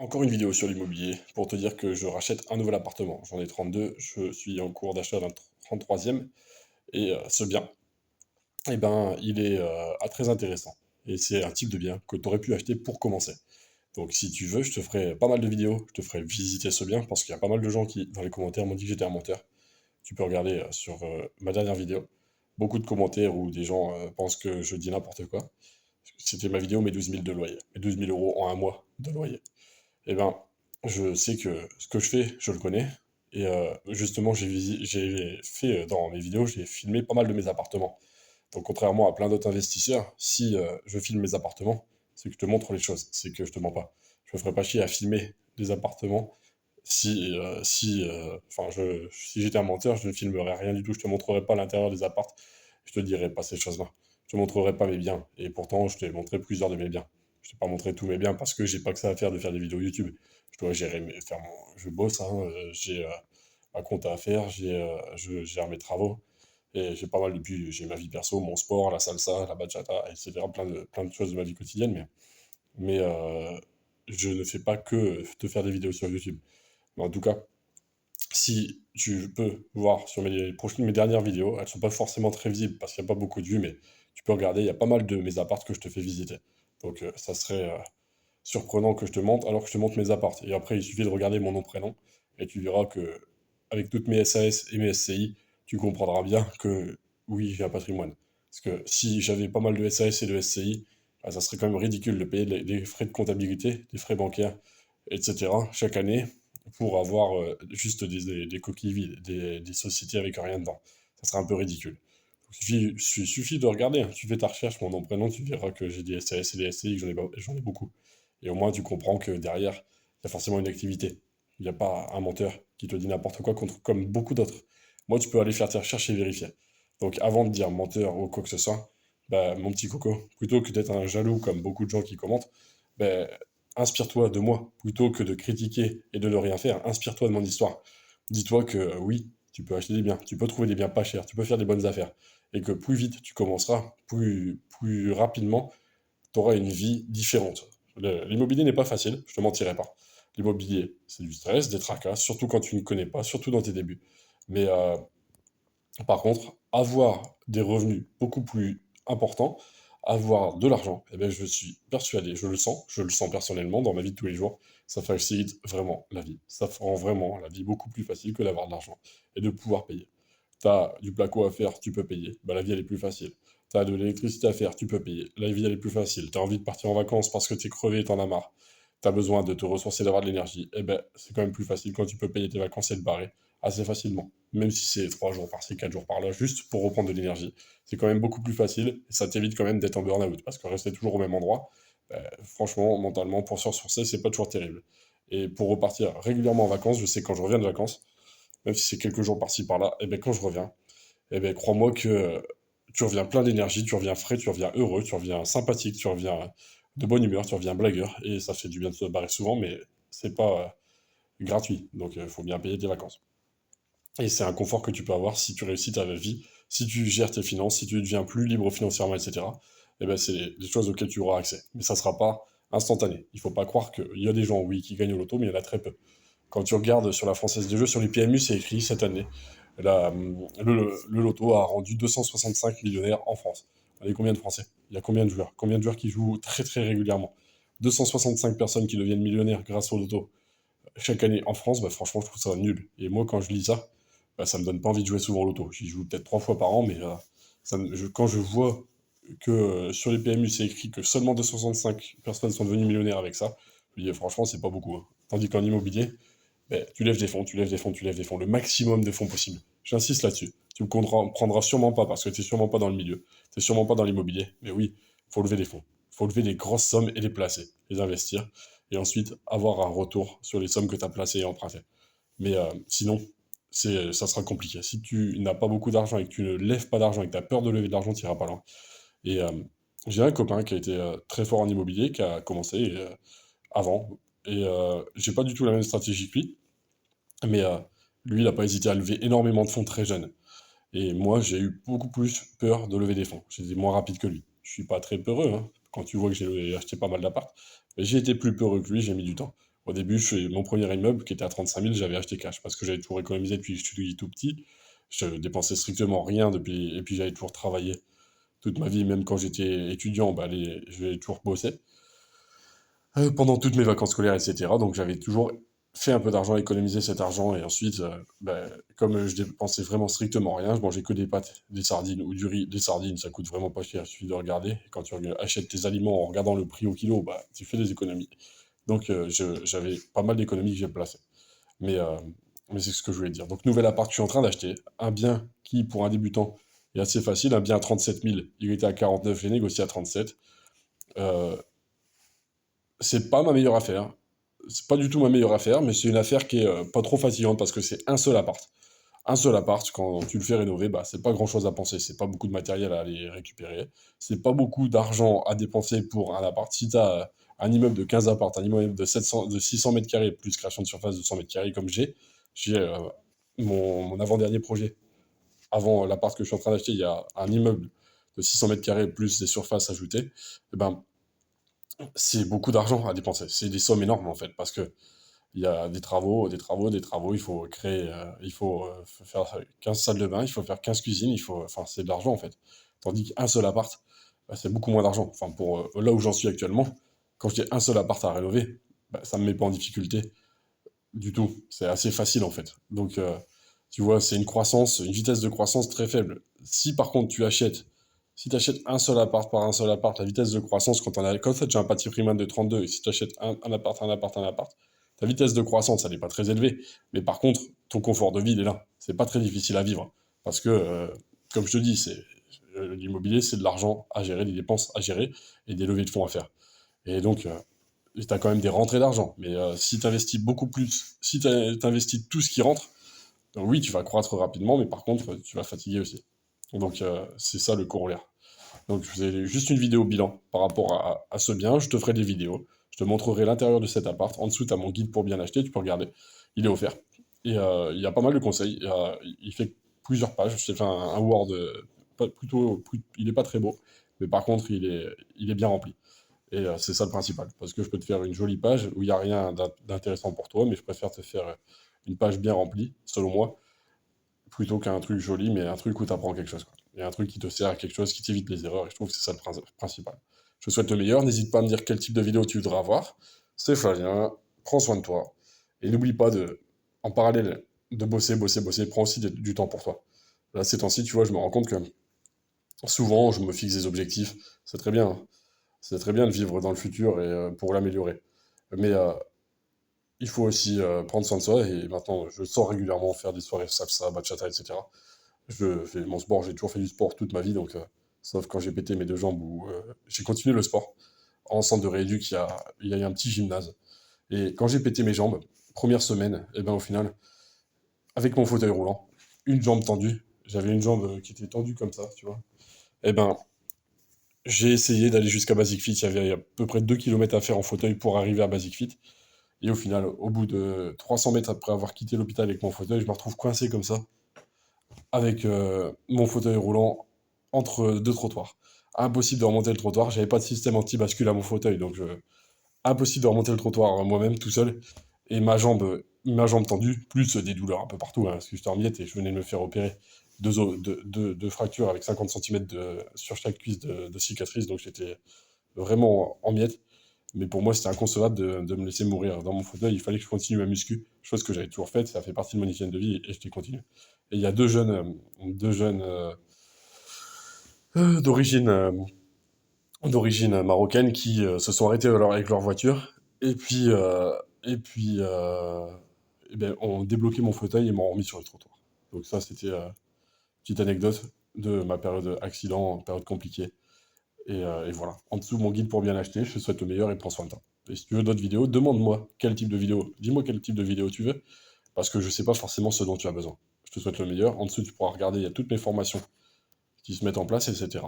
Encore une vidéo sur l'immobilier pour te dire que je rachète un nouvel appartement. J'en ai 32, je suis en cours d'achat d'un 33e et ce bien, il est très intéressant. Et c'est un type de bien que tu aurais pu acheter pour commencer. Donc si tu veux, je te ferai pas mal de vidéos, je te ferai visiter ce bien parce qu'il y a pas mal de gens qui, dans les commentaires, m'ont dit que j'étais un menteur. Tu peux regarder sur ma dernière vidéo. Beaucoup de commentaires où des gens pensent que je dis n'importe quoi. C'était ma vidéo, mes 12 000 de loyer. Mes 12 000 euros en un mois de loyer. Eh ben, je sais que ce que je fais, je le connais. Et justement, j'ai fait dans mes vidéos, j'ai filmé pas mal de mes appartements. Donc, contrairement à plein d'autres investisseurs, si je filme mes appartements, c'est que je te montre les choses, c'est que je te mens pas. Je me ferais pas chier à filmer des appartements si j'étais un menteur, je ne filmerais rien du tout. Je te montrerais pas l'intérieur des appartes. Je te dirais pas ces choses-là. Je te montrerai pas mes biens. Et pourtant, je t'ai montré plusieurs de mes biens. Je t'ai pas montré tous mes biens parce que j'ai pas que ça à faire de faire des vidéos YouTube. Je dois gérer je bosse, hein, j'ai un compte à faire, je gère mes travaux. Et j'ai pas mal depuis, j'ai ma vie perso, mon sport, la salsa, la bachata, etc. Plein de choses de ma vie quotidienne, mais je ne fais pas que te faire des vidéos sur YouTube. Mais en tout cas, si tu peux voir sur mes dernières vidéos, elles sont pas forcément très visibles parce qu'il n'y a pas beaucoup de vues, mais tu peux regarder, il y a pas mal de mes apparts que je te fais visiter. Donc ça serait surprenant que je te montre alors que je te montre mes apparts. Et après, il suffit de regarder mon nom, prénom, et tu verras que avec toutes mes SAS et mes SCI, tu comprendras bien que oui, j'ai un patrimoine. Parce que si j'avais pas mal de SAS et de SCI, bah, ça serait quand même ridicule de payer des frais de comptabilité, des frais bancaires, etc. chaque année pour avoir juste des coquilles vides, des sociétés avec rien dedans. Ça serait un peu ridicule. Il suffit de regarder, hein. Tu fais ta recherche, mon nom, prénom, tu verras que j'ai des SAS et des SCI, que j'en ai beaucoup. Et au moins, tu comprends que derrière, il y a forcément une activité. Il n'y a pas un menteur qui te dit n'importe quoi comme beaucoup d'autres. Moi, tu peux aller faire tes recherches et vérifier. Donc, avant de dire menteur ou quoi que ce soit, bah, mon petit coco, plutôt que d'être un jaloux comme beaucoup de gens qui commentent, bah, inspire-toi de moi, plutôt que de critiquer et de ne rien faire. Inspire-toi de mon histoire. Dis-toi que oui, tu peux acheter des biens, tu peux trouver des biens pas chers, tu peux faire des bonnes affaires. Et que plus vite tu commenceras, plus rapidement, tu auras une vie différente. L'immobilier n'est pas facile, je te mentirai pas. L'immobilier, c'est du stress, des tracas, surtout quand tu ne connais pas, surtout dans tes débuts. Mais par contre, avoir des revenus beaucoup plus importants, avoir de l'argent, eh ben, je suis persuadé, je le sens personnellement dans ma vie de tous les jours, ça facilite vraiment la vie. Ça rend vraiment la vie beaucoup plus facile que d'avoir de l'argent et de pouvoir payer. T'as du placo à faire, tu peux payer. Bah, la vie, elle est plus facile. T'as de l'électricité à faire, tu peux payer. La vie, elle est plus facile. T'as envie de partir en vacances parce que t'es crevé et t'en as marre. T'as besoin de te ressourcer, d'avoir de l'énergie. Eh ben, c'est quand même plus facile quand tu peux payer tes vacances et te barrer assez facilement. Même si c'est 3 jours par-ci, 4 jours par-là, juste pour reprendre de l'énergie. C'est quand même beaucoup plus facile et ça t'évite quand même d'être en burn-out parce que rester toujours au même endroit, franchement, mentalement, pour se ressourcer, c'est pas toujours terrible. Et pour repartir régulièrement en vacances, je sais que quand je reviens de vacances, même si c'est quelques jours par-ci par-là, et ben quand je reviens, et ben crois-moi que tu reviens plein d'énergie, tu reviens frais, tu reviens heureux, tu reviens sympathique, tu reviens de bonne humeur, tu reviens blagueur, et ça fait du bien de se barrer souvent, mais c'est pas gratuit, donc il faut bien payer tes vacances. Et c'est un confort que tu peux avoir si tu réussis ta vie, si tu gères tes finances, si tu deviens plus libre financièrement, etc. Et ben c'est des choses auxquelles tu auras accès. Mais ça sera pas instantané. Il faut pas croire qu'il y a des gens, oui, qui gagnent au loto, mais il y en a très peu. Quand tu regardes sur la Française des Jeux, sur les PMU, c'est écrit cette année, le loto a rendu 265 millionnaires en France. Vous savez combien de Français? Il y a combien de joueurs? Combien de joueurs qui jouent très très régulièrement? 265 personnes qui deviennent millionnaires grâce au loto chaque année en France, bah, franchement, je trouve ça nul. Et moi, quand je lis ça, bah, ça me donne pas envie de jouer souvent au loto. J'y joue peut-être 3 fois par an, mais quand je vois que sur les PMU, c'est écrit que seulement 265 personnes sont devenues millionnaires avec ça, je me dis, franchement, c'est pas beaucoup, hein. Tandis qu'en immobilier, ben, tu lèves des fonds, tu lèves des fonds, tu lèves des fonds, le maximum de fonds possible. J'insiste là-dessus. Tu me comprendras sûrement pas parce que tu n'es sûrement pas dans le milieu, tu n'es sûrement pas dans l'immobilier. Mais oui, il faut lever des fonds. Il faut lever des grosses sommes et les placer, les investir, et ensuite avoir un retour sur les sommes que tu as placées et empruntées. Mais sinon, ça sera compliqué. Si tu n'as pas beaucoup d'argent et que tu ne lèves pas d'argent et que tu as peur de lever de l'argent, tu n'iras pas loin. Et j'ai un copain qui a été très fort en immobilier, qui a commencé avant. Et j'ai pas du tout la même stratégie que lui. Mais lui, il n'a pas hésité à lever énormément de fonds très jeune. Et moi, j'ai eu beaucoup plus peur de lever des fonds. J'étais moins rapide que lui. Je suis pas très peureux, hein, quand tu vois que j'ai acheté pas mal d'appart. Mais j'ai été plus peureux que lui, j'ai mis du temps. Au début, mon premier immeuble, qui était à 35 000, j'avais acheté cash, parce que j'avais toujours économisé depuis que je suis tout petit. Je dépensais strictement rien depuis, et puis j'avais toujours travaillé toute ma vie, même quand j'étais étudiant, bah, j'ai toujours bossé. Pendant toutes mes vacances scolaires, etc. Donc j'avais toujours fait un peu d'argent, économisé cet argent, et ensuite, bah, comme je dépensais vraiment strictement rien, je mangeais que des pâtes, des sardines ou du riz. Des sardines, ça coûte vraiment pas cher, il suffit de regarder. Et quand tu achètes tes aliments en regardant le prix au kilo, bah, tu fais des économies. Donc j'avais pas mal d'économies que j'ai placées. Mais, euh, mais c'est ce que je voulais dire. Donc nouvel appart que je suis en train d'acheter, un bien qui, pour un débutant, est assez facile, un bien à 37 000, il était à 49, j'ai négocié à 37. Euh, c'est pas ma meilleure affaire. C'est pas du tout ma meilleure affaire, mais c'est une affaire qui est pas trop fatigante parce que c'est un seul appart. Un seul appart, quand tu le fais rénover, bah, c'est pas grand chose à penser. C'est pas beaucoup de matériel à aller récupérer. C'est pas beaucoup d'argent à dépenser pour un appart. Si tu as un immeuble de 15 apparts, un immeuble de 600 mètres carrés, plus création de surface de 100 mètres carrés comme j'ai mon avant-dernier projet. Avant l'appart que je suis en train d'acheter, il y a un immeuble de 600 mètres carrés plus des surfaces ajoutées. Et ben, c'est beaucoup d'argent à dépenser. C'est des sommes énormes en fait, parce que il y a des travaux, des travaux, des travaux. Il faut créer, il faut faire 15 salles de bain, il faut faire 15 cuisines, enfin, c'est de l'argent en fait. Tandis qu'un seul appart, bah, c'est beaucoup moins d'argent. Enfin, pour là où j'en suis actuellement, quand j'ai un seul appart à rénover, bah, ça me met pas en difficulté du tout. C'est assez facile en fait. Donc, tu vois, c'est une croissance, une vitesse de croissance très faible. Si par contre si tu achètes un seul appart par un seul appart, la vitesse de croissance, quand tu as un patrimoine de 32, et si tu achètes un appart, un appart, un appart, ta vitesse de croissance, elle n'est pas très élevée. Mais par contre, ton confort de vie, il est là. C'est pas très difficile à vivre. Parce que, comme je te dis, l'immobilier, c'est de l'argent à gérer, des dépenses à gérer et des levées de fonds à faire. Et donc, tu as quand même des rentrées d'argent. Mais si tu investis beaucoup plus, si tu investis tout ce qui rentre, donc oui, tu vas croître rapidement, mais par contre, tu vas fatiguer aussi. Donc, c'est ça le corollaire. Donc, je faisais juste une vidéo bilan par rapport à ce bien. Je te ferai des vidéos. Je te montrerai l'intérieur de cet appart. En dessous, tu as mon guide pour bien l'acheter. Tu peux regarder. Il est offert. Et il y a pas mal de conseils. Il fait plusieurs pages. Je t'ai fait un Word. Il n'est pas très beau. Mais par contre, il est bien rempli. Et c'est ça le principal. Parce que je peux te faire une jolie page où il n'y a rien d'intéressant pour toi, mais je préfère te faire une page bien remplie, selon moi, plutôt qu'un truc joli, mais un truc où tu apprends quelque chose, quoi. Et un truc qui te sert à quelque chose, qui t'évite les erreurs. Et je trouve que c'est ça le principal. Je te souhaite le meilleur. N'hésite pas à me dire quel type de vidéo tu voudras avoir. C'est Flavien. Prends soin de toi. Et n'oublie pas en parallèle, de bosser, bosser, bosser. Prends aussi du temps pour toi. Là, ces temps-ci, tu vois, je me rends compte que souvent, je me fixe des objectifs. C'est très bien, hein. C'est très bien de vivre dans le futur et pour l'améliorer. Mais il faut aussi prendre soin de soi. Et maintenant, je sors régulièrement faire des soirées salsa, bachata, etc. Je fais mon sport, j'ai toujours fait du sport toute ma vie, donc sauf quand j'ai pété mes deux jambes où j'ai continué le sport. En centre de rééduc, il y a un petit gymnase. Et quand j'ai pété mes jambes, première semaine, et ben au final, avec mon fauteuil roulant, une jambe tendue, j'avais une jambe qui était tendue comme ça, tu vois. Et ben j'ai essayé d'aller jusqu'à Basic Fit, il y avait à peu près 2 kilomètres à faire en fauteuil pour arriver à Basic Fit. Et au final, au bout de 300 mètres après avoir quitté l'hôpital avec mon fauteuil, je me retrouve coincé comme ça, avec mon fauteuil roulant entre deux trottoirs. Impossible de remonter le trottoir, j'avais pas de système anti-bascule à mon fauteuil, donc impossible de remonter le trottoir moi-même tout seul. Et ma jambe tendue, plus des douleurs un peu partout, hein, parce que j'étais en miettes et je venais de me faire opérer deux fractures avec 50 cm sur chaque cuisse de cicatrice, donc j'étais vraiment en miettes. Mais pour moi, c'était inconcevable de me laisser mourir dans mon fauteuil. Il fallait que je continue ma muscu, chose que j'avais toujours faite. Ça fait partie de mon hygiène de vie et je l'ai continué. Et il y a deux jeunes d'origine marocaine qui se sont arrêtés avec leur voiture et puis eh ben, ont débloqué mon fauteuil et m'ont remis sur le trottoir. Donc ça, c'était une petite anecdote de ma période accident, période compliquée. Et voilà. En dessous, mon guide pour bien l'acheter. Je te souhaite le meilleur et prends soin de toi. Et si tu veux d'autres vidéos, demande-moi quel type de vidéo. Dis-moi quel type de vidéo tu veux, parce que je ne sais pas forcément ce dont tu as besoin. Je te souhaite le meilleur. En dessous, tu pourras regarder, il y a toutes mes formations qui se mettent en place, etc.